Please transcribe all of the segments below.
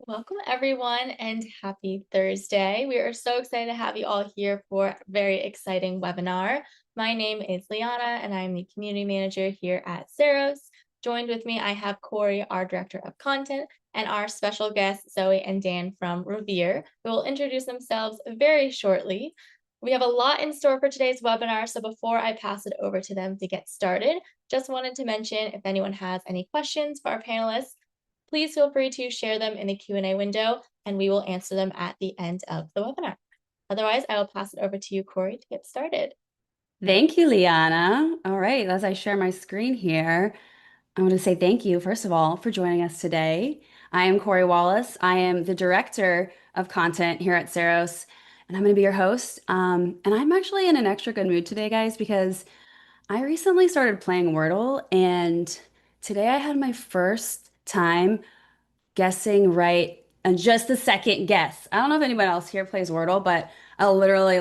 Welcome, everyone, and happy Thursday. We are so excited to have you all here for a very exciting webinar. My name is Liana, and I'm the community manager here at Saros. Joined with me, I have Corey, our director of content, and our special guests, Zoe and Dan from Revere, who will introduce themselves very shortly. We have a lot in store for today's webinar, so before I pass it over to them to get started, just wanted to mention if anyone has any questions for our panelists, please feel free to share them in the Q&A window, and we will answer them at the end of the webinar. Otherwise, I will pass it over to you, Corey, to get started. Thank you, Liana. All right, as I share my screen here, I want to say thank you, first of all, for joining us today. I am Corey Wallace. I am the director of content here at Saros, and I'm going to be your host. And I'm actually in an extra good mood today, guys, because I recently started playing Wordle, and today I had my first time guessing right and just the second guess. I don't know if anyone else here plays Wordle, but I'll literally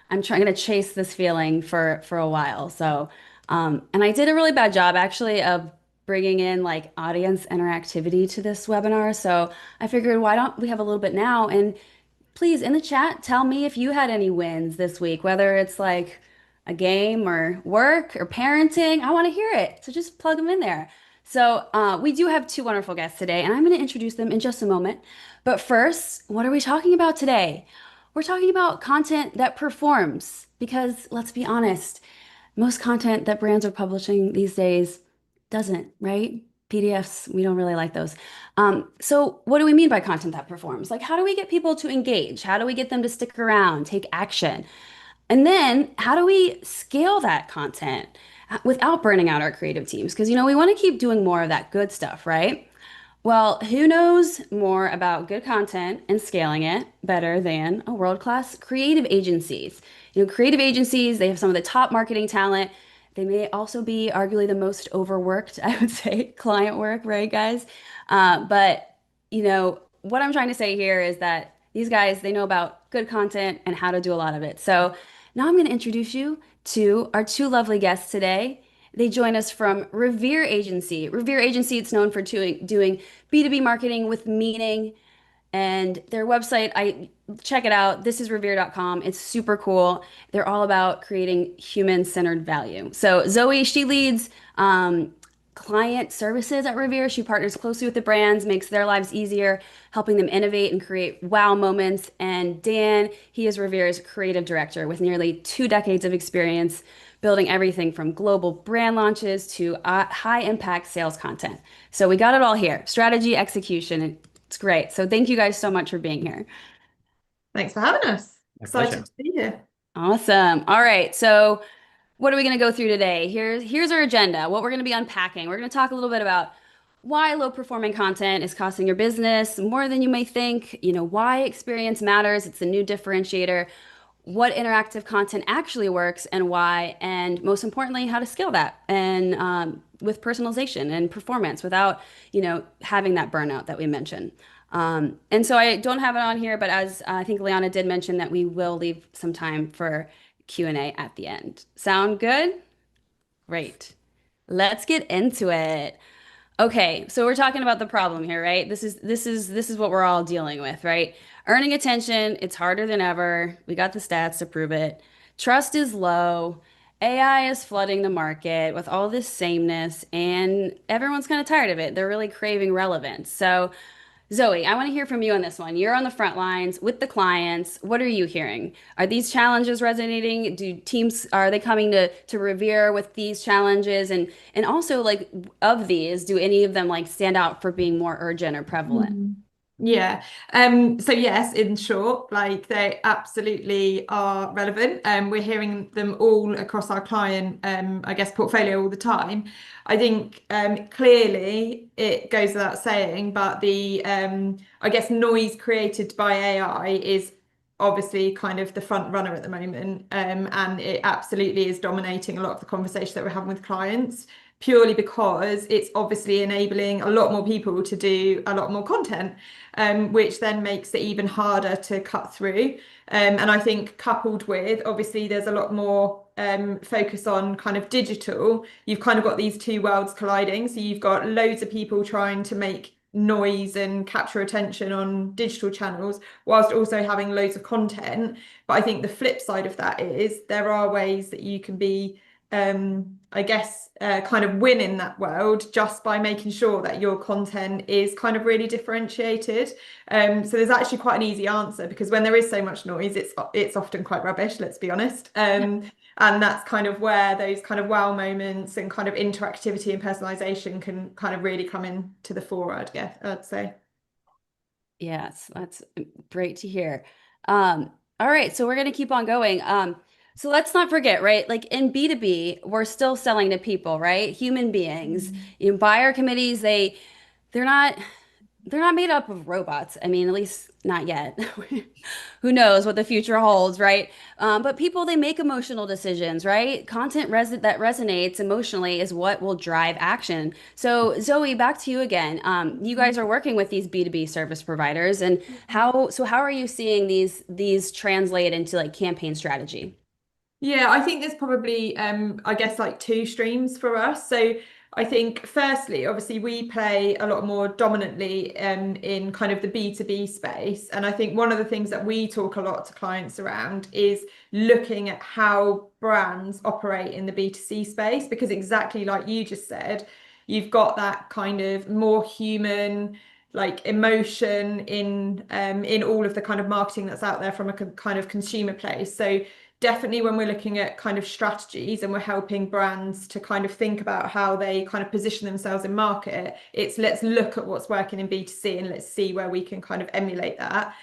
I'm trying to chase this feeling for a while. So, and I did a really bad job actually of bringing in like audience interactivity to this webinar. So I figured why don't we have a little bit now? And please, in the chat, tell me if you had any wins this week, whether it's like a game or work or parenting. I want to hear it. So just plug them in there. So we do have two wonderful guests today, and I'm going to introduce them in just a moment. But first, what are we talking about today? We're talking about content that performs because let's be honest, most content that brands are publishing these days doesn't, right? PDFs, we don't really like those. So what do we mean by content that performs? Like, how do we get people to engage? How do we get them to stick around, take action? And then how do we scale that content without burning out our creative teams? Because, we want to keep doing more of that good stuff, right? Well, who knows more about good content and scaling it better than a world-class creative agencies? Creative agencies, they have some of the top marketing talent. They may also be arguably the most overworked, I would say, client work, right, guys? But what I'm trying to say here is that these guys, they know about good content and how to do a lot of it. So now I'm going to introduce you to our two lovely guests today. They join us from Revere Agency. Revere Agency, it's known for doing B2B marketing with meaning. And their website, I check it out. This is revere.com. It's super cool. They're all about creating human-centered value. So Zoe, she leads client services at Revere. She partners closely with the brands, makes their lives easier, helping them innovate and create wow moments. And Dan, he is Revere's creative director with nearly 2 decades of experience building everything from global brand launches to high impact sales content. So we got it all here. Strategy, execution. It's great. So thank you guys so much for being here. Thanks for having us. My Excited pleasure. to be here. Awesome. All right. So what are we going to go through today? Here's our agenda. What we're going to be unpacking. We're going to talk a little bit about why low performing content is costing your business more than you may think, why experience matters. It's a new differentiator, what interactive content actually works and why, and most importantly, how to scale that and with personalization and performance without, having that burnout that we mentioned. And so I don't have it on here, but as I think Liana did mention that we will leave some time for Q&A at the end. Sound good? Great. Let's get into it. Okay, so we're talking about the problem here, right? This is what we're all dealing with, right? Earning attention, it's harder than ever. We got the stats to prove it. Trust is low. AI is flooding the market with all this sameness, and everyone's kind of tired of it. They're really craving relevance. So, Zoe, I want to hear from you on this one. You're on the front lines with the clients. What are you hearing? Are these challenges resonating? Do teams are they coming to Revere with these challenges? And also like of these, do any of them like stand out for being more urgent or prevalent? Yeah. So yes, in short, like they absolutely are relevant. We're hearing them all across our client, I guess, portfolio all the time. I think clearly it goes without saying, but the I guess noise created by AI is obviously kind of the front runner at the moment. And it absolutely is dominating a lot of the conversation that we're having with clients, purely because it's obviously enabling a lot more people to do a lot more content, which then makes it even harder to cut through. And I think coupled with, obviously, there's a lot more focus on kind of digital. You've kind of got these two worlds colliding. So you've got loads of people trying to make noise and capture attention on digital channels whilst also having loads of content. But I think the flip side of that is there are ways that you can be, I guess, kind of win in that world just by making sure that your content is kind of really differentiated. So there's actually quite an easy answer because when there is so much noise, it's often quite rubbish, let's be honest. And that's kind of where those kind of wow moments and kind of interactivity and personalization can kind of really come into the fore, I'd say. Yes, that's great to hear. All right, so we're gonna keep on going. So let's not forget, right? Like in B2B, we're still selling to people, right? Human beings. Mm. You know, buyer committees, they're not they're not made up of robots. I mean, at least not yet. Who knows what the future holds, right? But people, they make emotional decisions, right? That resonates emotionally is what will drive action. So, Zoe, back to you again. You guys are working with these B2B service providers, and how are you seeing these translate into like campaign strategy? Yeah, I think there's probably I guess like two streams for us. So I think firstly, obviously we play a lot more dominantly in kind of the B2B space. And I think one of the things that we talk a lot to clients around is looking at how brands operate in the B2C space, because exactly like you just said, you've got that kind of more human like emotion in all of the kind of marketing that's out there from a kind of consumer place. So definitely when we're looking at kind of strategies and we're helping brands to kind of think about how they kind of position themselves in market, it's let's look at what's working in B2C and let's see where we can kind of emulate that.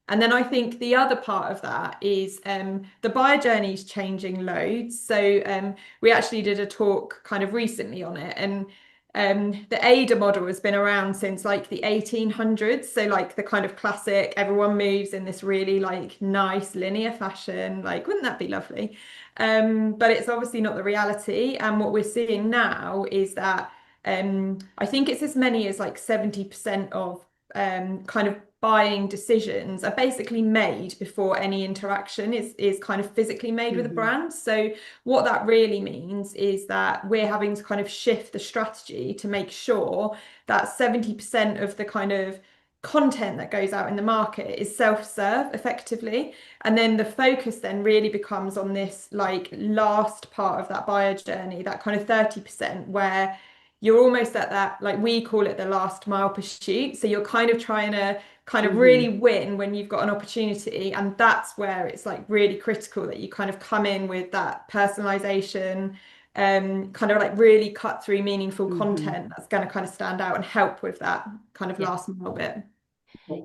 And then I think the other part of that is the buyer journey is changing loads. So we actually did a talk kind of recently on it, and the ADA model has been around since like the 1800s. So like the kind of classic, everyone moves in this really like nice linear fashion. Like, wouldn't that be lovely? But it's obviously not the reality. And what we're seeing now is that I think it's as many as like 70% of kind of buying decisions are basically made before any interaction is kind of physically made with a Hmm. brand. So what that really means is that we're having to kind of shift the strategy to make sure that 70% of the kind of content that goes out in the market is self-serve effectively. And then the focus then really becomes on this like last part of that buyer journey, that kind of 30% where you're almost at that, like we call it the last mile pursuit. So you're kind of trying to kind of really Hmm. win when you've got an opportunity. And that's where it's like really critical that you kind of come in with that personalization, kind of like really cut through meaningful Hmm. content that's going to kind of stand out and help with that kind of Yeah. last mile bit.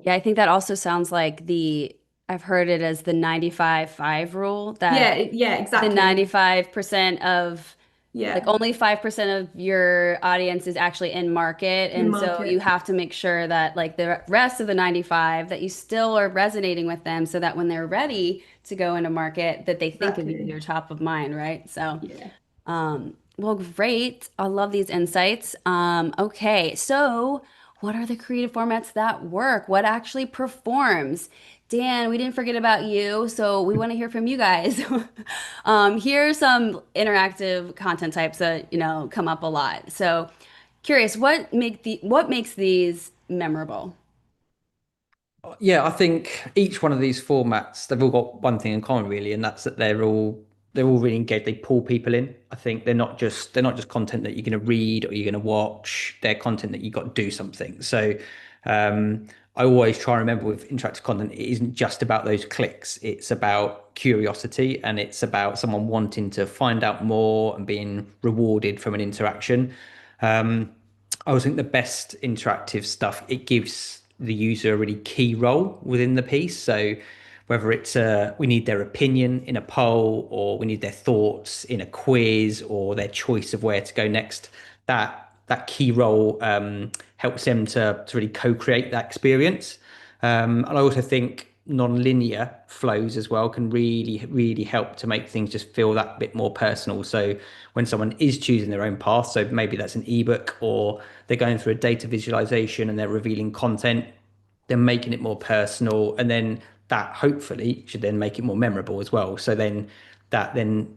Yeah, I think that also sounds like I've heard it as the 95/5 rule Yeah, that yeah, the exactly. 95% of like Yeah, only 5% of your audience is actually in market. in And so you market. have to make sure that like the rest of the 95 that you still are resonating with them so that when they're ready to go into market that they think of you, Exactly. you're top of mind, right? So Yeah. well, great. I love these insights. Okay, so what are the creative formats that work? What actually performs? Dan, we didn't forget about you, so we want to hear from you guys. Here are some interactive content types that, come up a lot. So, curious, what makes these memorable? Yeah, I think each one of these formats, they've all got one thing in common really, and that's that they're all really engaged. They pull people in. I think they're not just content that you're going to read or you're going to watch. They're content that you've got to do something. So I always try and remember with interactive content, it isn't just about those clicks. It's about curiosity and it's about someone wanting to find out more and being rewarded from an interaction. I always think the best interactive stuff, it gives the user a really key role within the piece. So whether it's we need their opinion in a poll or we need their thoughts in a quiz or their choice of where to go next, that key role helps them to really co-create that experience. And I also think non-linear flows as well can really, really help to make things just feel that bit more personal. So when someone is choosing their own path, so maybe that's an ebook or they're going through a data visualization and they're revealing content, they're making it more personal, and then that hopefully should then make it more memorable as well. So then that then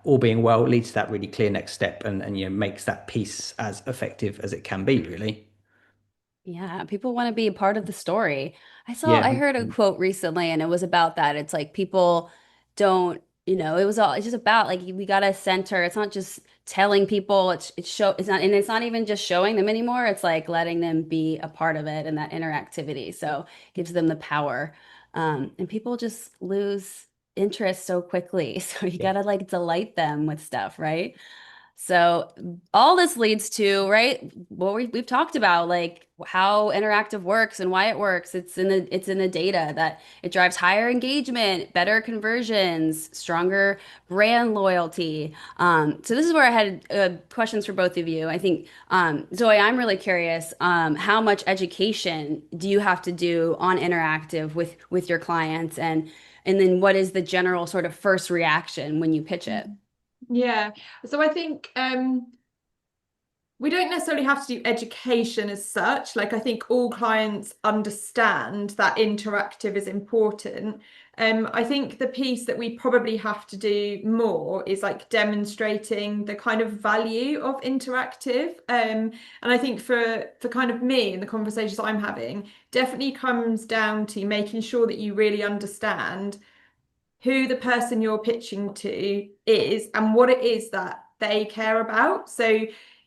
all being well leads to that really clear next step and makes that piece as effective as it can be really. Yeah, people want to be a part of the story. Yeah, I heard a quote recently and it was about that. It's like people don't, it's just about like we gotta center. It's not just telling people, it's not even just showing them anymore. It's like letting them be a part of it and that interactivity. So it gives them the power. And people just lose interest so quickly. So you yeah, gotta like delight them with stuff, right? So all this leads to, right, what we've talked about, like how interactive works and why it works. It's in the data that it drives higher engagement, better conversions, stronger brand loyalty. So this is where I had questions for both of you. I think, Zoe, I'm really curious, how much education do you have to do on interactive with your clients, and then what is the general sort of first reaction when you pitch it? Yeah. So I think we don't necessarily have to do education as such. Like, I think all clients understand that interactive is important. I think the piece that we probably have to do more is like demonstrating the kind of value of interactive. And I think for kind of me and the conversations I'm having, definitely comes down to making sure that you really understand who the person you're pitching to is and what it is that they care about. So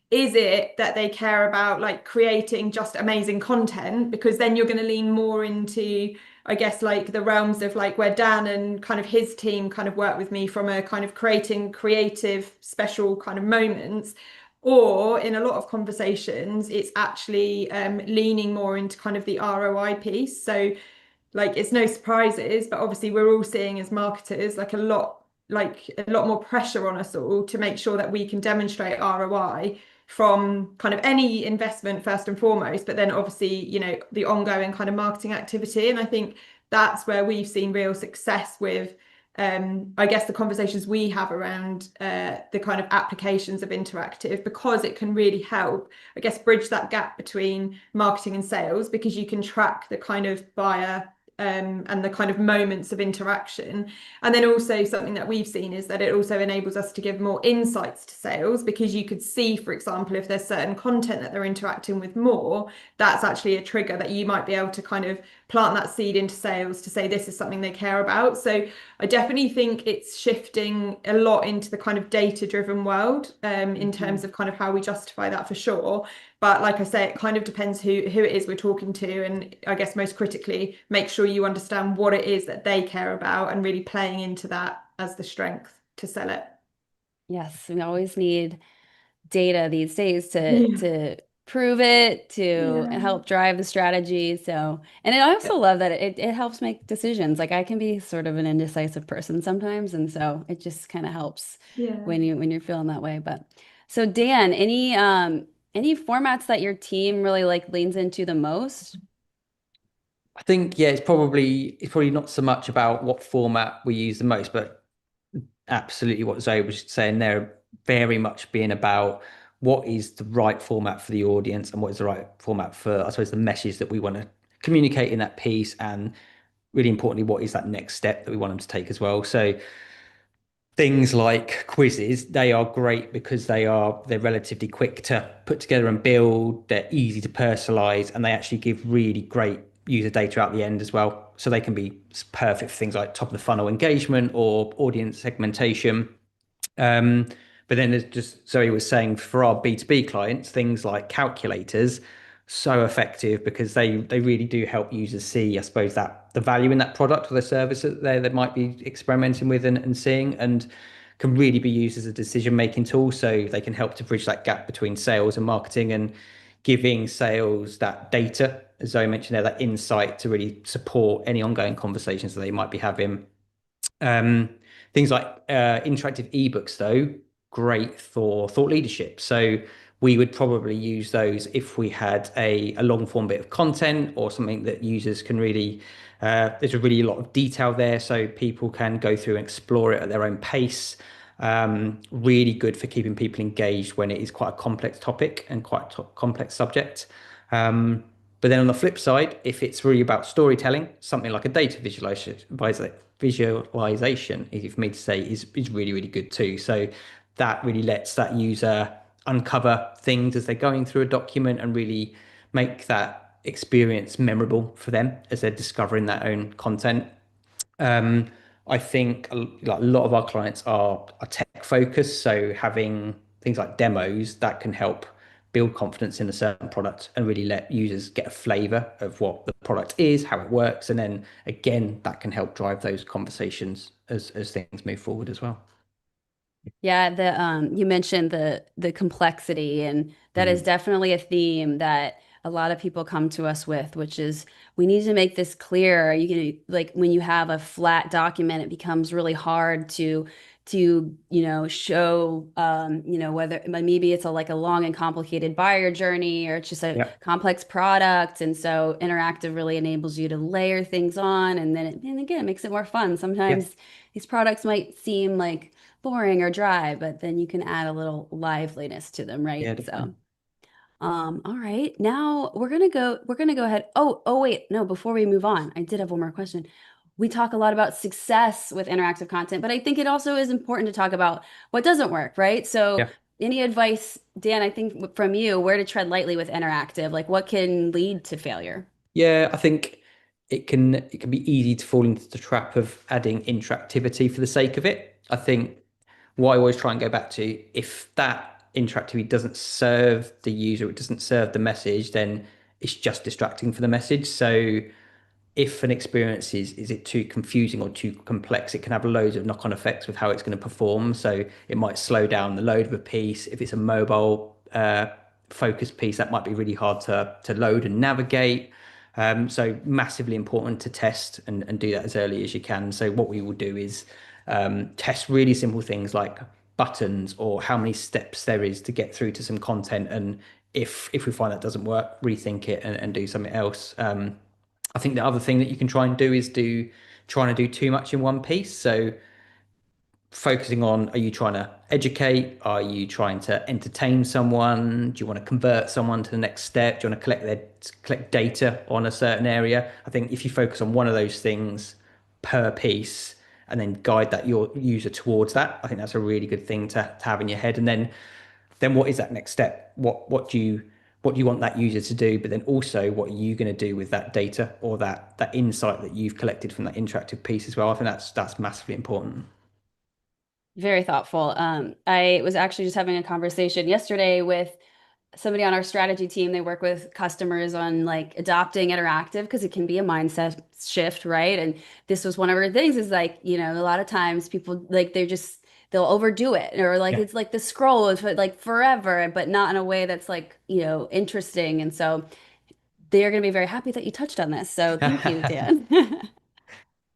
is it that they care about like creating just amazing content? Because then you're going to lean more into, I guess, like the realms of like where Dan and kind of his team kind of work with me from a kind of creating creative, special kind of moments. Or in a lot of conversations, it's actually leaning more into kind of the ROI piece. So like it's no surprises, but obviously we're all seeing as marketers like a lot more pressure on us all to make sure that we can demonstrate ROI from kind of any investment first and foremost, but then obviously, the ongoing kind of marketing activity. And I think that's where we've seen real success with I guess the conversations we have around the kind of applications of interactive, because it can really help, I guess, bridge that gap between marketing and sales, because you can track the kind of buyer and the kind of moments of interaction. And then also something that we've seen is that it also enables us to give more insights to sales, because you could see, for example, if there's certain content that they're interacting with more, that's actually a trigger that you might be able to kind of plant that seed into sales to say this is something they care about. So I definitely think it's shifting a lot into the kind of data-driven world in terms of kind of how we justify that for sure. But like I say, it kind of depends who it is we're talking to. And I guess most critically, make sure you understand what it is that they care about and really playing into that as the strength to sell it. Yes, we always need data these days Yeah. to prove it, to Yeah. help drive the strategy. So, and I also love that it helps make decisions. Like I can be sort of an indecisive person sometimes, and so it just kind of helps Yeah. when you're feeling that way. But so Dan, any formats that your team really like leans into the most? I think yeah, it's probably not so much about what format we use the most, but absolutely what Zoe was saying there, very much being about what is the right format for the audience and what is the right format for, I suppose, the message that we want to communicate in that piece, and really importantly, what is that next step that we want them to take as well. So things like quizzes, they are great because they're relatively quick to put together and build, they're easy to personalize, and they actually give really great user data out the end as well. So they can be perfect for things like top of the funnel engagement or audience segmentation. um, but then there's just Zoe was saying for our B2B clients, things like calculators, so effective because they really do help users see, I suppose, that the value in that product or the service that they might be experimenting with and seeing, and can really be used as a decision-making tool. So they can help to bridge that gap between sales and marketing, and giving sales that data, as Zoe mentioned there, that insight to really support any ongoing conversations that they might be having. um, Things like interactive ebooks, though, great for thought leadership. So we would probably use those if we had a long form bit of content or something that users can really, there's a really lot of detail there. So people can go through and explore it at their own pace. Really good for keeping people engaged when it is quite a complex topic and quite a complex subject. But then on the flip side, if it's really about storytelling, something like a data visualization, easy for me to say, is really, really good too. So that really lets that user uncover things as they're going through a document and really make that experience memorable for them as they're discovering their own content. Um, I think like a lot of our clients are tech focused, so having things like demos that can help build confidence in a certain product and really let users get a flavor of what the product is, how it works, and then again that can help drive those conversations as things move forward as well. Yeah, the you mentioned the complexity, and that is Mm. definitely a theme that a lot of people come to us with, which is we need to make this clear. You can like when you have a flat document, it becomes really hard to show whether maybe it's a like a long and complicated buyer journey or it's just a Yeah, complex product. And so interactive really enables you to layer things on, and then and again it makes it more fun. yeah, Sometimes these products might seem like boring or dry, but then you can add a little liveliness to them, right? yeah, definitely. So, all right. Now we're gonna go ahead. Oh wait, no, before we move on, I did have one more question. We talk a lot about success with interactive content, but I think it also is important to talk about what doesn't work, right? So, Yeah. any advice, Dan, I think from you, where to tread lightly with interactive, like what can lead to failure? Yeah, I think it can be easy to fall into the trap of adding interactivity for the sake of it. I think what I always try and go back to, if that interactivity doesn't serve the user, it doesn't serve the message, then it's just distracting for the message. So if an experience is it too confusing or too complex, it can have loads of knock-on effects with how it's going to perform. So it might slow down the load of a piece. If it's a mobile focused piece, that might be really hard to load and navigate. So massively important to test and do that as early as you can. So what we will do is test really simple things like buttons or how many steps there is to get through to some content. And if we find that doesn't work, rethink it and do something else. I think the other thing that you can try and do is trying to do too much in one piece. So focusing on, are you trying to educate? Are you trying to entertain someone? Do you want to convert someone to the next step? Do you want to collect data on a certain area? I think if you focus on one of those things per piece and then guide that your user towards that, I think that's a really good thing to have in your head. And then what is that next step? What do you want that user to do? But then also, what are you going to do with that data or that insight that you've collected from that interactive piece as well? I think that's massively important. Very thoughtful. I was actually just having a conversation yesterday with somebody on our strategy team. They work with customers on like adopting interactive because it can be a mindset shift, right? And this was one of her things is like, a lot of times people like they'll overdo it or like Yeah. it's like the scroll is for like forever, but not in a way that's like, interesting. And so they're going to be very happy that you touched on this. So thank you, Dan.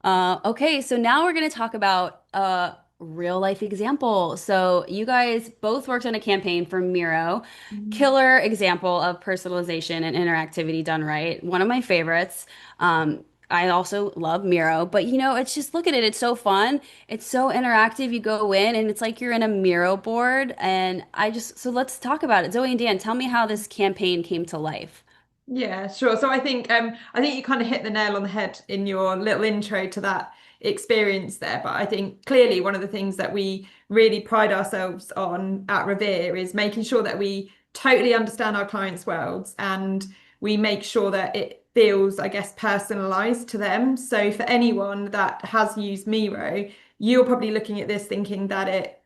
Okay, so now we're going to talk about a real life example. So you guys both worked on a campaign for Miro. Killer example of personalization and interactivity done right. One of my favorites. I also love Miro, but it's just look at it. It's so fun. It's so interactive. You go in and it's like you're in a Miro board. And so let's talk about it. Zoe and Dan, tell me how this campaign came to life. Yeah, sure. So I think you kind of hit the nail on the head in your little intro to that experience there. But I think clearly one of the things that we really pride ourselves on at Revere is making sure that we totally understand our clients' worlds and we make sure that it feels, I guess, personalized to them. So for anyone that has used Miro, you're probably looking at this thinking that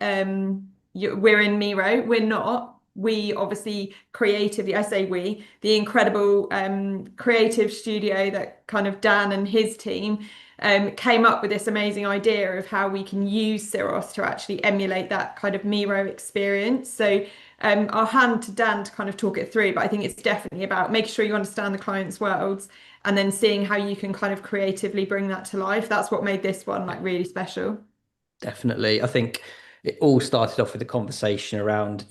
we're in Miro. We're not. We obviously creatively, I say we, the incredible creative studio that kind of Dan and his team came up with this amazing idea of how we can use Syros to actually emulate that kind of Miro experience. So I'll hand to Dan to kind of talk it through, but I think it's definitely about making sure you understand the client's worlds and then seeing how you can kind of creatively bring that to life. That's what made this one like really special. Definitely. I think it all started off with a conversation around,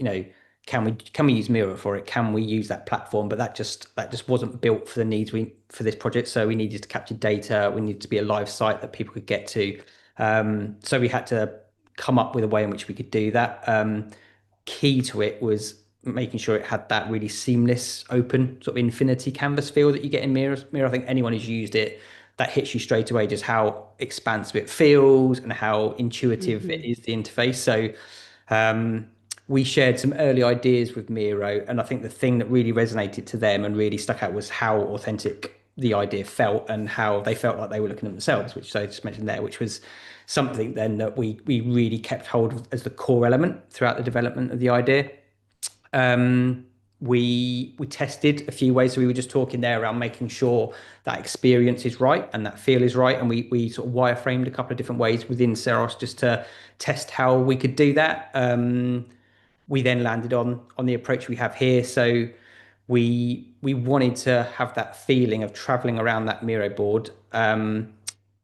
can we use Miro for it? Can we use that platform? But that just wasn't built for the needs we for this project. So we needed to capture data. We needed to be a live site that people could get to. So we had to come up with a way in which we could do that. Key to it was making sure it had that really seamless, open sort of infinity canvas feel that you get in Miro. I think anyone who's used it, that hits you straight away, just how expansive it feels and how intuitive it Mhm. is, the interface. So, um, we shared some early ideas with Miro, and I think the thing that really resonated to them and really stuck out was how authentic the idea felt and how they felt like they were looking at themselves, which I just mentioned there, which was something then that we really kept hold of as the core element throughout the development of the idea. Um, we tested a few ways. So we were just talking there around making sure that experience is right and that feel is right. And we sort of wireframed a couple of different ways within Seros just to test how we could do that. We then landed on the approach we have here. So we wanted to have that feeling of traveling around that Miro board.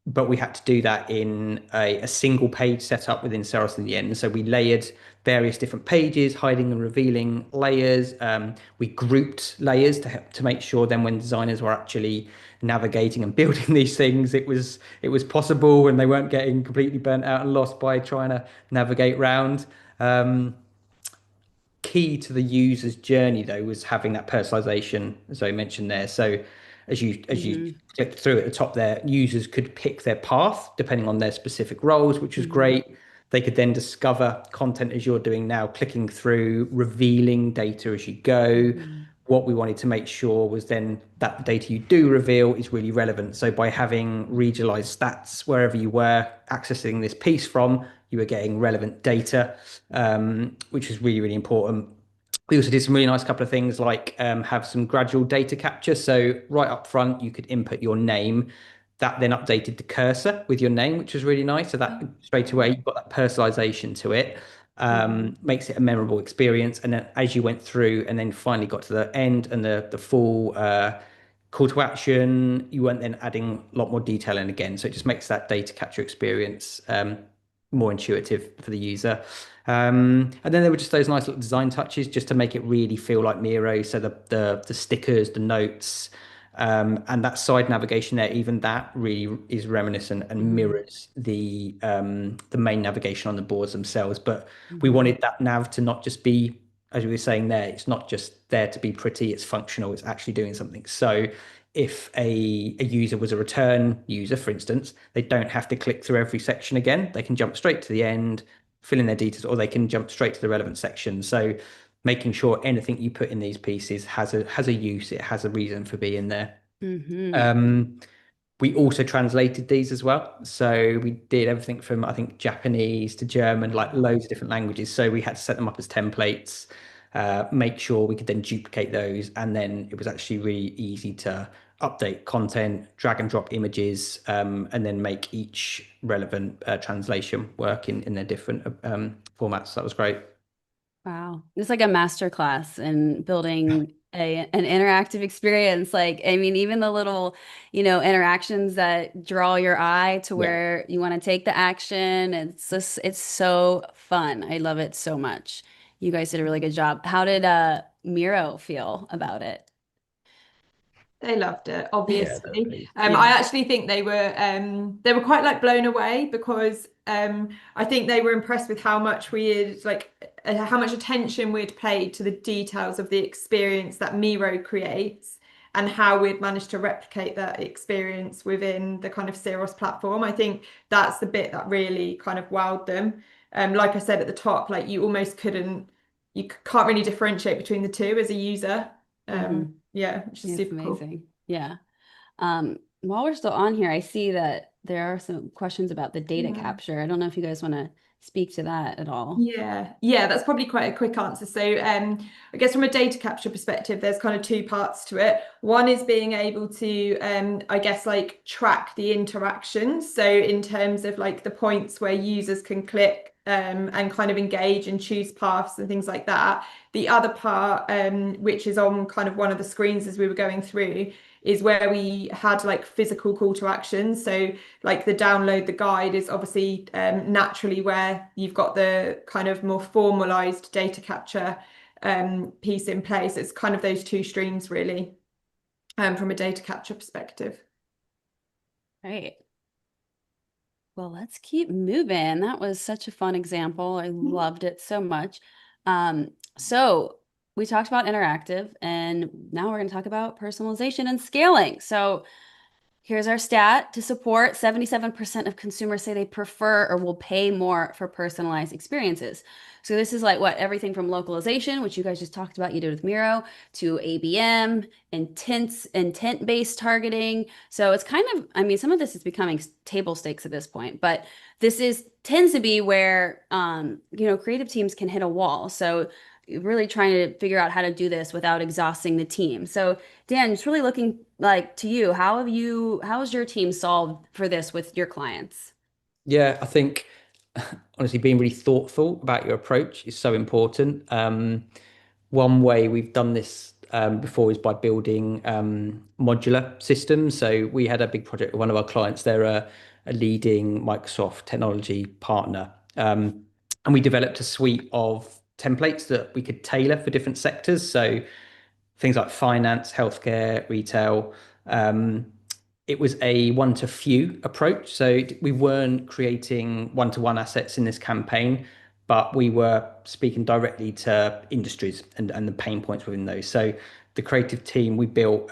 But we had to do that in a single page setup within Seros in the end. So we layered various different pages, hiding and revealing layers. We grouped layers to make sure then when designers were actually navigating and building these things, it was possible and they weren't getting completely burnt out and lost by trying to navigate round. Um, Key to the user's journey though was having that personalization, as I mentioned there. So as you Hmm. clicked through at the top there, users could pick their path depending on their specific roles, which was Hmm. great. They could then discover content as you're doing now, clicking through, revealing data as you go. Hmm. What we wanted to make sure was then that the data you do reveal is really relevant. So by having regionalized stats wherever you were accessing this piece from, you were getting relevant data, which was really, really important. We also did some really nice couple of things like have some gradual data capture. So right up front, you could input your name. That then updated the cursor with your name, which was really nice. So that Oh, straight away cool. you've got that personalization to it. Hmm. Makes it a memorable experience. And then as you went through and then finally got to the end and the full call to action, you weren't then adding a lot more detail in again. So it just makes that data capture experience more intuitive for the user. And then there were just those nice little design touches just to make it really feel like Miro. So the stickers, the notes, and that side navigation there, even that really is reminiscent and Hmm. mirrors the main navigation on the boards themselves. But we Hmm. wanted that nav to not just be, as we were saying there, it's not just there to be pretty, it's functional, it's actually doing something. So if a user was a return user, for instance, they don't have to click through every section again. They can jump straight to the end, fill in their details, or they can jump straight to the relevant section. So making sure anything you put in these pieces has a use, it has a reason for being there. Hmm. Um, we also translated these as well. So we did everything from I think Japanese to German, like Wow. loads of different languages. So we had to set them up as templates, make sure we could then duplicate those, and then it was actually really easy to update content, drag and drop images, and then make each relevant translation work in their different formats. So that was great. Wow. It's like a master class in building an interactive experience. Like, I mean, even the little, interactions that draw your eye to Yeah. where you want to take the action. It's so fun. I love it so much. You guys did a really good job. How did Miro feel about it? They loved it, Yeah, they're obviously. pleased. I Yeah. actually think they were quite like blown away because I think they were impressed with how much we had how much attention we'd paid to the details of the experience that Miro creates and how we'd managed to replicate that experience within the kind of Ceros platform. I think that's the bit that really kind of wowed them. Like I said at the top, like you can't really differentiate between the two as a user. Hmm. Yeah, which is It's super cool. amazing. Yeah. While we're still on here, I see that there are some questions about the data Yeah. capture. I don't know if you guys want to speak to that at all. Yeah, that's probably quite a quick answer. So, I guess from a data capture perspective, there's kind of two parts to it. One is being able to, I guess, like track the interactions. So, in terms of like the points where users can click, and kind of engage and choose paths and things like that. The other part, which is on kind of one of the screens as we were going through, is where we had like physical call to action. So like the download the guide is obviously naturally where you've got the kind of more formalized data capture piece in place. It's kind of those two streams really, from a data capture perspective. Right. Well, let's keep moving. That was such a fun example. I loved it so much. So we talked about interactive, and now we're going to talk about personalization and scaling. So Here's our stat to support 77% of consumers say they prefer or will pay more for personalized experiences. So this is like what everything from localization, which you guys just talked about, you did with Miro, to ABM, intent-based targeting. So it's kind of, I mean, some of this is becoming table stakes at this point, but this is tends to be where creative teams can hit a wall. So really trying to figure out how to do this without exhausting the team. So Dan, it's really looking like to you. How has your team solved for this with your clients? Yeah, I think honestly being really thoughtful about your approach is so important. One way we've done this before is by building modular systems. So we had a big project with one of our clients. They're a leading Microsoft technology partner. And we developed a suite of templates that we could tailor for different sectors. So things like finance, healthcare, retail. Um, it was a one to few approach. So we weren't creating one to one assets in this campaign, but we were speaking directly to industries and the pain points within those. So the creative team, we built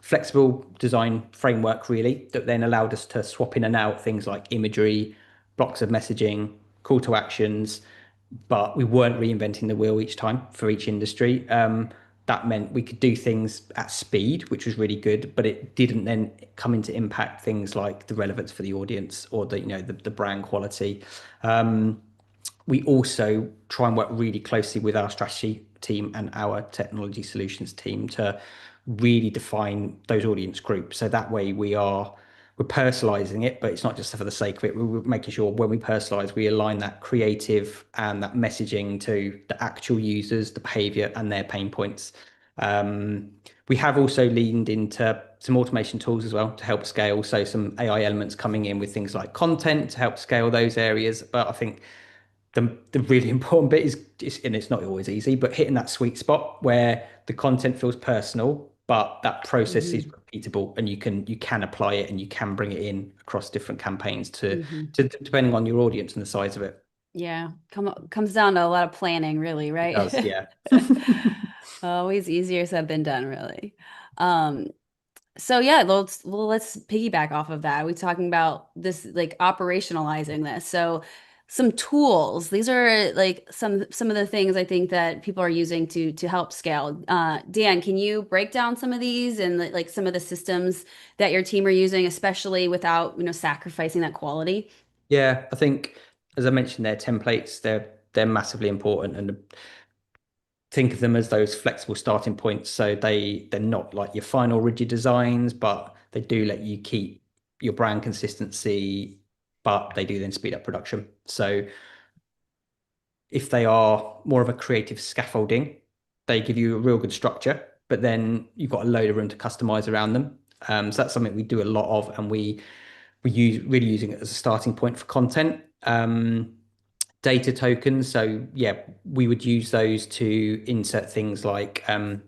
flexible design framework really that then allowed us to swap in and out things like imagery, blocks of messaging, call to actions, but we weren't reinventing the wheel each time for each industry. That meant we could do things at speed, which was really good, but it didn't then come into impact things like the relevance for the audience or the brand quality. We also try and work really closely with our strategy team and our technology solutions team to really define those audience groups. So that way we're personalizing it, but it's not just for the sake of it. We're making sure when we personalize, we align that creative and that messaging to the actual users, the behavior, and their pain points. Um, we have also leaned into some automation tools as well to help scale. So some AI elements coming in with things like content to help scale those areas. But I think the really important bit is, and it's not always easy, but hitting that sweet spot where the content feels personal, but that process is Hmm. repeatable, and you can apply it and you can bring it in across different campaigns Hmm. to depending on your audience and the size of it. Yeah, comes down to a lot of planning, really, It right? does, yeah. Always easier said than done, really. Um, So yeah, let's piggyback off of that. We're talking about this like operationalizing this. So some tools. These are like some of the things I think that people are using to help scale. Dan, can you break down some of these and like some of the systems that your team are using, especially without, sacrificing that quality? Yeah, I think as I mentioned, their templates, they're massively important, and think of them as those flexible starting points. So they're not like your final rigid designs, but they do let you keep your brand consistency, but they do then speed up production. So if they are more of a creative scaffolding, they give you a real good structure, but then you've got a load of room to customize around them. So that's something we do a lot of, and we use really using it as a starting point for content. Data tokens. So yeah, we would use those to insert things like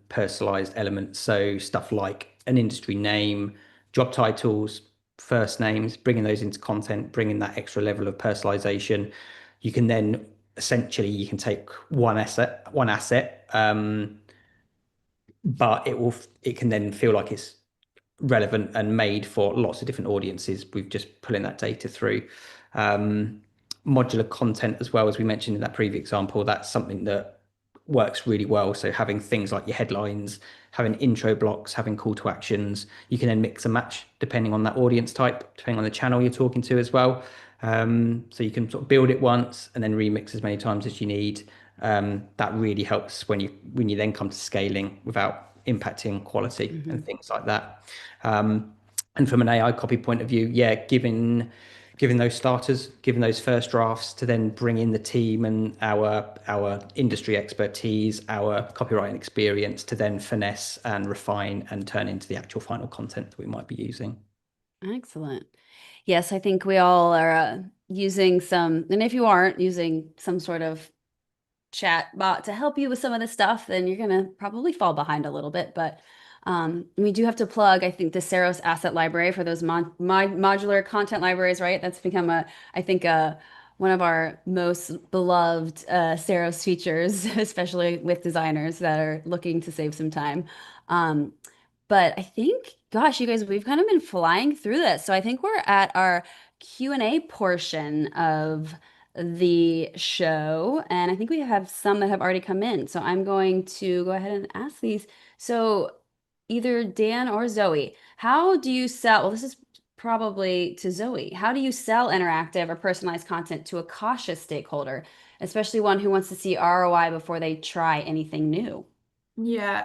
personalized elements. So stuff like an industry name, job titles, first names, bringing those into content, bringing that extra level of personalization. You can then essentially you can take one asset, but it can then feel like it's relevant and made for lots of different audiences. We've just pulling that data through. Um, Modular content, as well as we mentioned in that previous example, that's something that works really well. So having things like your headlines, having intro blocks, having call to actions, you can then mix and match depending on that audience type, depending on the channel you're talking to as well. So you can sort of build it once and then remix as many times as you need. That really helps when you then come to scaling without impacting quality and Hmm. things like that. Um, and from an AI copy point of view, yeah, giving those starters, giving those first drafts to then bring in the team and our industry expertise, our copywriting experience to then finesse and refine and turn into the actual final content that we might be using. Excellent. Yes, I think we all are using some, and if you aren't using some sort of chat bot to help you with some of this stuff, then you're gonna probably fall behind a little bit. But we do have to plug, I think, the Saros Asset Library for those modular content libraries, right? That's become I think, one of our most beloved Saros features, especially with designers that are looking to save some time. Um, But I think, gosh, you guys, we've kind of been flying through this. So I think we're at our Q&A portion of the show. And I think we have some that have already come in. So I'm going to go ahead and ask these. So either Dan or Zoe, how do you sell? Well, this is probably to Zoe. How do you sell interactive or personalized content to a cautious stakeholder, especially one who wants to see ROI before they try anything new? Yeah,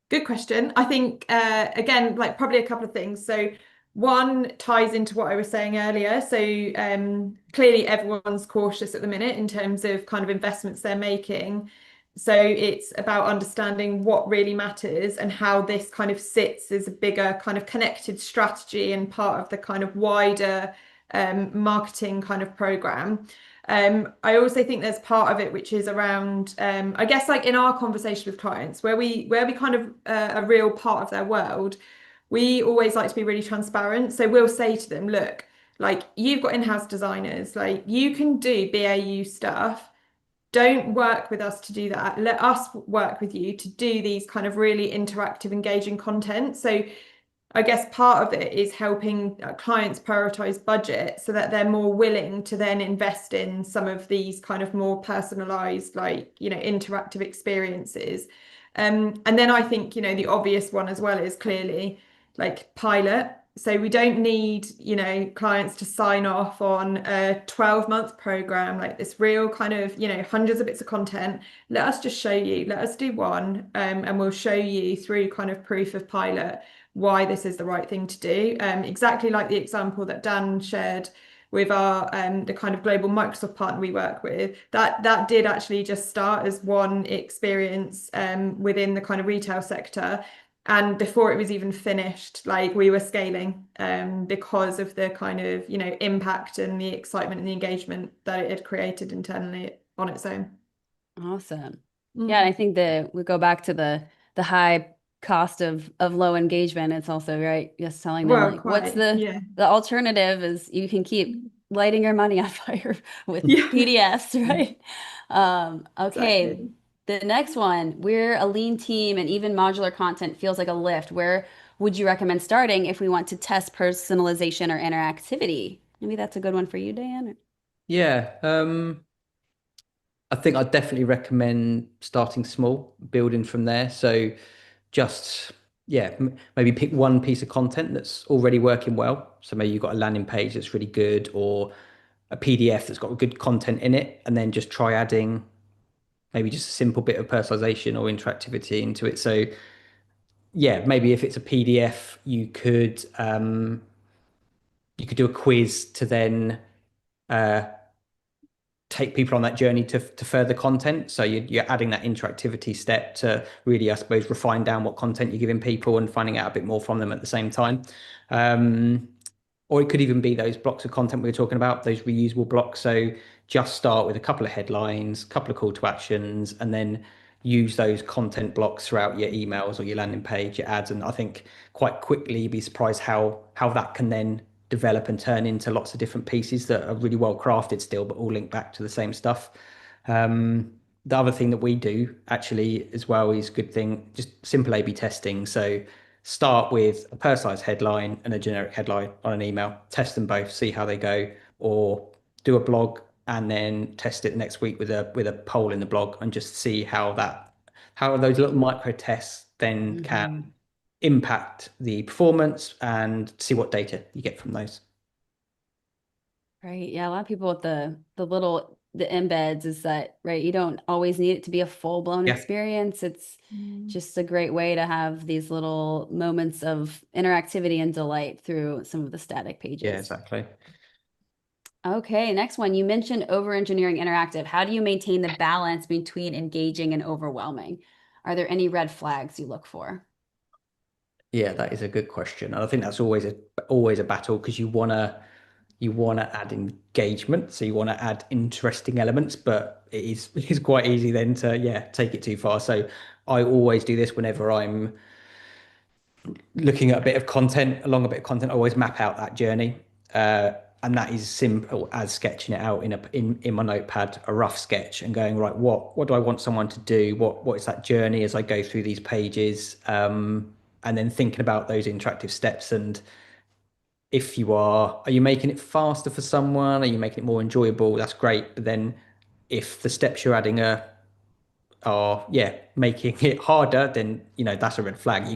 good question. I think again, like probably a couple of things. So one ties into what I was saying earlier. So clearly everyone's cautious at the minute in terms of kind of investments they're making. So it's about understanding what really matters and how this kind of sits as a bigger kind of connected strategy and part of the kind of wider marketing kind of program. I also think there's part of it which is around, I guess, like in our conversation with clients, where we kind of a real part of their world. We always like to be really transparent. So we'll say to them, look, like you've got in-house designers, like you can do BAU stuff. Don't work with us to do that. Let us work with you to do these kind of really interactive, engaging content. So I guess part of it is helping clients prioritize budget so that they're more willing to then invest in some of these kind of more personalized, like, interactive experiences. And then I think, the obvious one as well is clearly like pilot. So we don't need, clients to sign off on a 12-month program, like this real kind of, hundreds of bits of content. Let us just show you, let us do one, and we'll show you through kind of proof of pilot why this is the right thing to do. Exactly like the example that Dan shared with our the kind of global Microsoft partner we work with. That did actually just start as one experience within the kind of retail sector. And before it was even finished, like we were scaling because of the kind of, impact and the excitement and the engagement that it had created internally on its own. Awesome. Yeah, and Mm. I think that we go back to the high cost of low engagement. It's also right, just telling them Well, like what's quite, yeah. the alternative is you can keep lighting your money on fire with Yeah, PDFs, right? Okay. exactly. The next one, we're a lean team and even modular content feels like a lift. Where would you recommend starting if we want to test personalization or interactivity? Maybe that's a good one for you, Dan. Yeah, I think I'd definitely recommend starting small, building from there. So just, yeah, maybe pick one piece of content that's already working well. So maybe you've got a landing page that's really good or a PDF that's got good content in it, and then just try adding maybe just a simple bit of personalization or interactivity into it. So yeah, maybe if it's a PDF, you could do a quiz to then uh, take people on that journey to further content. So you're adding that interactivity step to really, I suppose, refine down what content you're giving people and finding out a bit more from them at the same time. Um, or it could even be those blocks of content we were talking about, those reusable blocks. So just start with a couple of headlines, a couple of call to actions, and then use those content blocks throughout your emails or your landing page, your ads. And I think quite quickly you'd be surprised how that can then develop and turn into lots of different pieces that are really well crafted still, but all link back to the same stuff. Um, the other thing that we do actually as well is good thing, just simple A/B testing. So start with a personalized headline and a generic headline on an email, test them both, see how they go, or do a blog and then test it next week with a poll in the blog and just see how those little micro tests then can Mhm. impact the performance and see what data you get from those. Right. Yeah, a lot of people with the embeds is that, right, you don't always need it to be a full-blown Yeah, experience. It's Mm. just a great way to have these little moments of interactivity and delight through some of the static yeah, pages. exactly. Okay, next one. You mentioned over-engineering interactive. How do you maintain the balance between engaging and overwhelming? Are there any red flags you look for? Yeah, that is a good question. And I think that's always a battle because you wanna add engagement, so you want to add interesting elements, but it's quite easy then to yeah take it too far. So I always do this whenever I'm looking at a bit of content, along a bit of content. I always map out that journey, and that is simple as sketching it out in my notepad, a rough sketch, and going right. What do I want someone to do? What is that journey as I go through these pages? and then thinking about those interactive steps. And if you are you making it faster for someone? Are you making it more enjoyable? That's great. But then if the steps you're adding are yeah making it harder, then that's a red flag.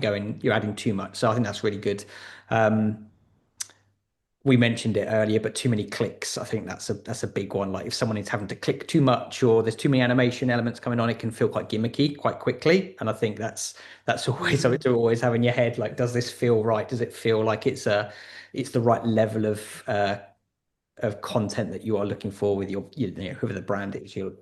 You're adding too much. So I think that's really good. Um, we mentioned it earlier, but too many clicks. I think that's a big one. Like if someone is having to click too much, or there's too many animation elements coming on, it can feel quite gimmicky quite quickly. And I think that's always something to always have in your head. Like, does this feel right? Does it feel like it's the right level of content that you are looking for with whoever the brand is you're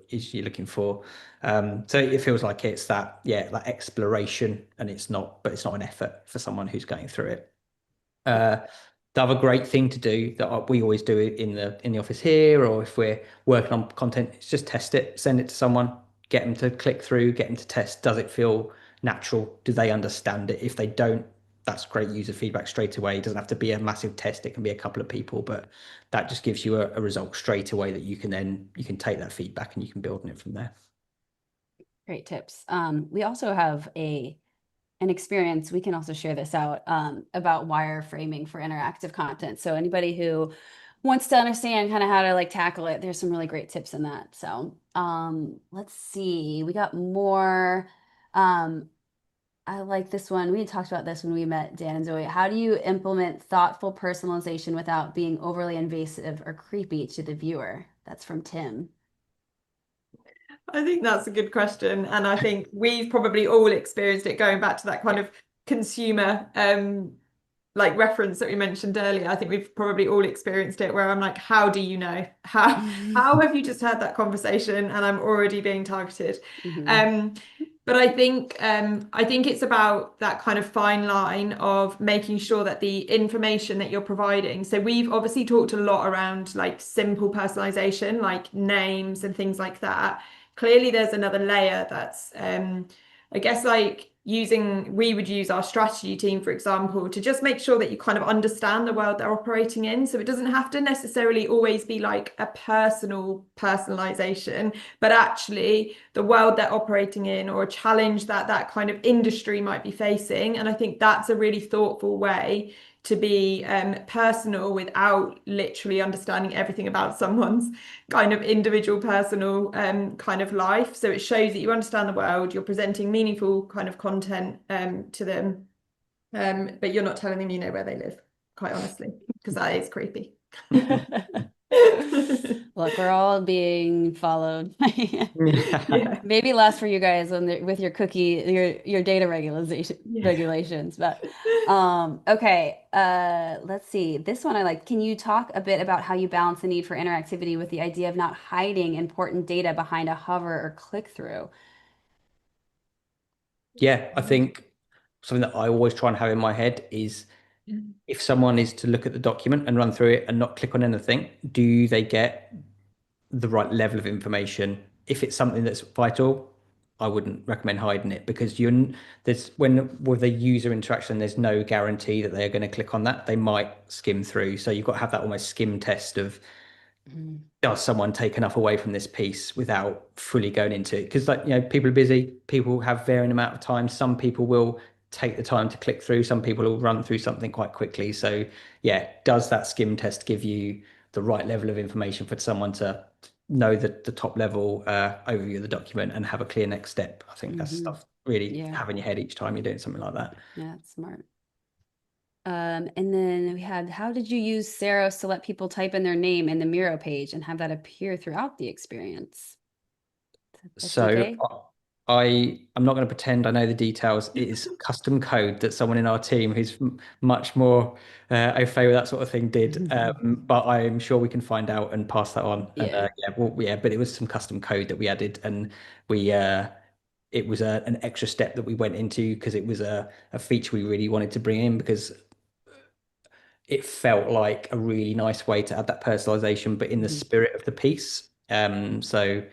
looking for. So it feels like it's that exploration, and it's not an effort for someone who's going through it. The other great thing to do that we always do in the office here, or if we're working on content, is just test it, send it to someone, get them to click through, get them to test. Does it feel natural? Do they understand it? If they don't, that's great user feedback straight away. It doesn't have to be a massive test. It can be a couple of people, but that just gives you a result straight away that you can take that feedback and you can build on it from there. Great tips. We also have an experience, we can also share this out, about wireframing for interactive content. So anybody who wants to understand kind of how to like tackle it, there's some really great tips in that. So let's see, we got more. I like this one. We had talked about this when we met Dan and Zoe. How do you implement thoughtful personalization without being overly invasive or creepy to the viewer? That's from Tim. I think that's a good question. And I think we've probably all experienced it, going back to that kind of consumer like reference that we mentioned earlier. I think we've probably all experienced it, where I'm like, how do you know? How have you just had that conversation and I'm already being targeted? Mhm. But I think it's about that kind of fine line of making sure that the information that you're providing. So we've obviously talked a lot around like simple personalization, like names and things like that. Clearly, there's another layer that's I guess like we would use our strategy team, for example, to just make sure that you kind of understand the world they're operating in. So it doesn't have to necessarily always be like a personal personalization, but actually the world they're operating in, or a challenge that that kind of industry might be facing. And I think that's a really thoughtful way to be personal without literally understanding everything about someone's kind of individual personal kind of life. So it shows that you understand the world, you're presenting meaningful kind of content to them, but you're not telling them you know where they live, quite honestly, because that is creepy. Look, we're all being followed. Yeah. Yeah. Maybe less for you guys with your your data Yeah. regulations, but okay. Let's see. This one I like. Can you talk a bit about how you balance the need for interactivity with the idea of not hiding important data behind a hover or click through? Yeah, I think something that I always try and have in my head is, if someone is to look at the document and run through it and not click on anything, do they get the right level of information? If it's something that's vital, I wouldn't recommend hiding it, because there's when with a user interaction, there's no guarantee that they're going to click on that. They might skim through. So you've got to have that almost skim test of, Mhm. does someone take enough away from this piece without fully going into it? Because people are busy, people have varying amount of time. Some people will take the time to click through, some people will run through something quite quickly. So yeah, does that skim test give you the right level of information for someone to know the top level overview of the document and have a clear next step? I think that's Mhm. stuff really Yeah, have in your head each time you're doing something like that. yeah, that's smart. And then we had, how did you use Saros to let people type in their name in the Miro page and have that appear throughout the experience? So SDK? I'm not going to pretend I know the details. It is custom code that someone in our team who's much more au fait with that sort of thing did. But I'm sure we can find out and pass that on. And Yeah. yeah, but it was some custom code that we added, and we it was an extra step that we went into because it was a feature we really wanted to bring in, because it felt like a really nice way to add that personalization, but in the Mhm. spirit of the piece. So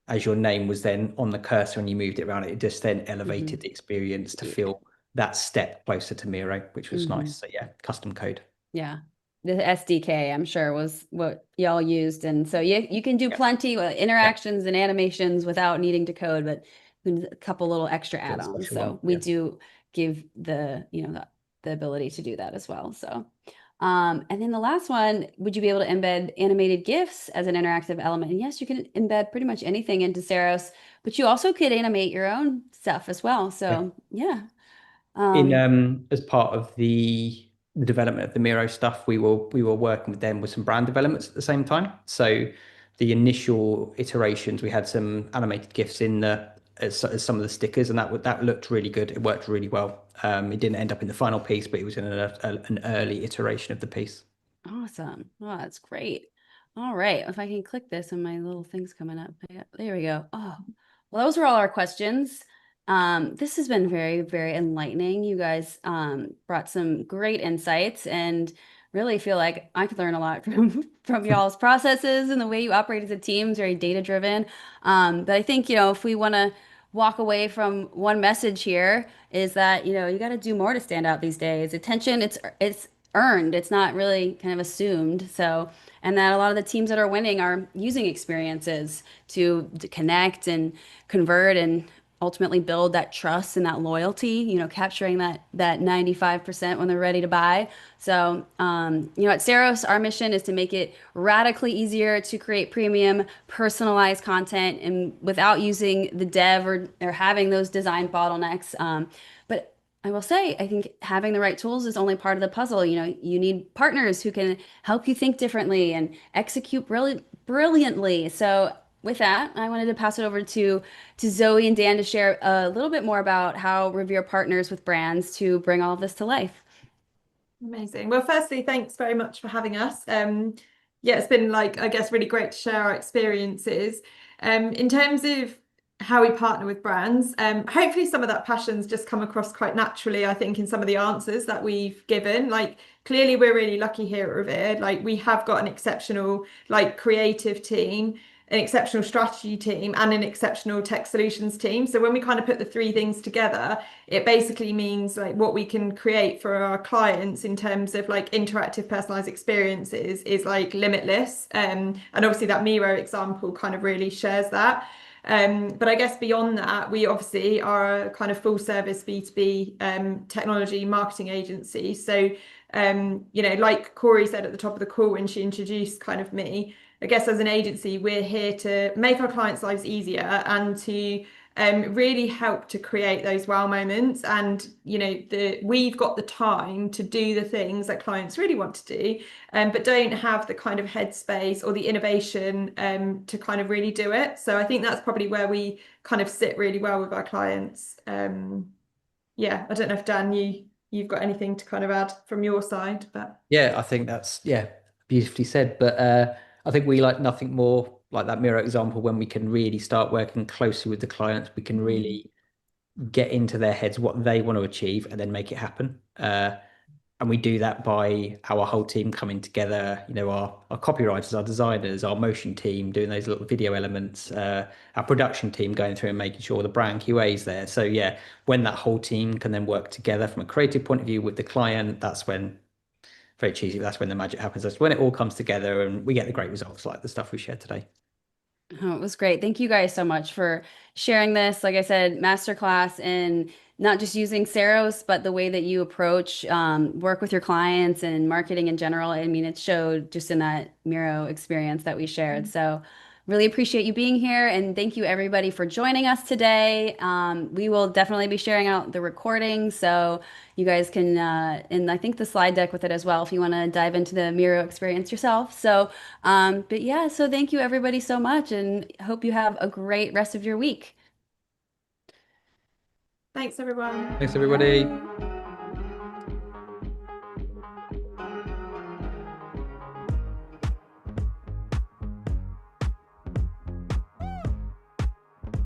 as your name was then on the cursor and you moved it around, it just then elevated Mhm. the experience to Yeah. feel that step closer to Miro, which was Mhm. nice. So yeah, custom code. Yeah. The SDK, I'm sure, was what y'all used. And so you can do Yeah, plenty yeah, interactions and animations without needing to code, but a couple little extra feel add-ons. special one. So we Yeah, do give the ability to do that as well. So, and then the last one, would you be able to embed animated GIFs as an interactive element? And yes, you can embed pretty much anything into Saros, but you also could animate your own stuff as well. Yeah. So yeah. In Um, as part of the development of the Miro stuff, we were working with them with some brand developments at the same time. So the initial iterations, we had some animated GIFs in the as some of the stickers, and that looked really good. It worked really well. It didn't end up in the final piece, but it was in an early iteration of the piece. Awesome. Oh, that's great. All right. If I can click this and my little thing's coming up. Yeah, there we go. Oh, well, those are all our questions. This has been very, very enlightening. You guys brought some great insights and really feel like I could learn a lot from y'all's processes and the way you operate as a team is very data driven. But I think, if we want to walk away from one message here is that, you got to do more to stand out these days. Attention, it's earned. It's not really kind of assumed. So, and that a lot of the teams that are winning are using experiences to connect and convert and ultimately build that trust and that loyalty, capturing that 95% when they're ready to buy. So, at Saros, our mission is to make it radically easier to create premium, personalized content and without using the dev or having those design bottlenecks. But I will say, I think having the right tools is only part of the puzzle. You need partners who can help you think differently and execute brilliantly. So, with that, I wanted to pass it over to Zoe and Dan to share a little bit more about how Revere partners with brands to bring all of this to life. Amazing. Well, firstly, thanks very much for having us. Yeah, it's been like, I guess, really great to share our experiences. In terms of how we partner with brands, hopefully some of that passion's just come across quite naturally, I think, in some of the answers that we've given. Like, clearly we're really lucky here at Revere. Like, we have got an exceptional, like, creative team, an exceptional strategy team, and an exceptional tech solutions team. So when we kind of put the three things together, it basically means like what we can create for our clients in terms of like interactive personalized experiences is like limitless. And obviously that Miro example kind of really shares that. But I guess beyond that, we obviously are a kind of full service B2B technology marketing agency. So, like Corey said at the top of the call when she introduced kind of me, I guess as an agency, we're here to make our clients' lives easier and to really help to create those wow moments. And we've got the time to do the things that clients really want to do, but don't have the kind of headspace or the innovation to kind of really do it. So I think that's probably where we kind of sit really well with our clients. Yeah, I don't know if Dan, you've got anything to kind of add from your side, but Yeah, I think that's beautifully said. But I think we like nothing more like that mirror example when we can really start working closely with the clients. We can really get into their heads what they want to achieve and then make it happen. And we do that by our whole team coming together, our copywriters, our designers, our motion team doing those little video elements, our production team going through and making sure the brand QA is there. So yeah, when that whole team can then work together from a creative point of view with the client, that's when, very cheesy, but that's when the magic happens. That's when it all comes together and we get the great results like the stuff we shared today. Oh, it was great. Thank you guys so much for sharing this. Like I said, masterclass in not just using Saros, but the way that you approach work with your clients and marketing in general. I mean, it showed just in that Miro experience that we shared. So really appreciate you being here and thank you everybody for joining us today. We will definitely be sharing out the recording so you guys can, and I think the slide deck with it as well if you want to dive into the Miro experience yourself. So but yeah, so thank you everybody so much and hope you have a great rest of your week. thanks everyone. Thanks, everybody.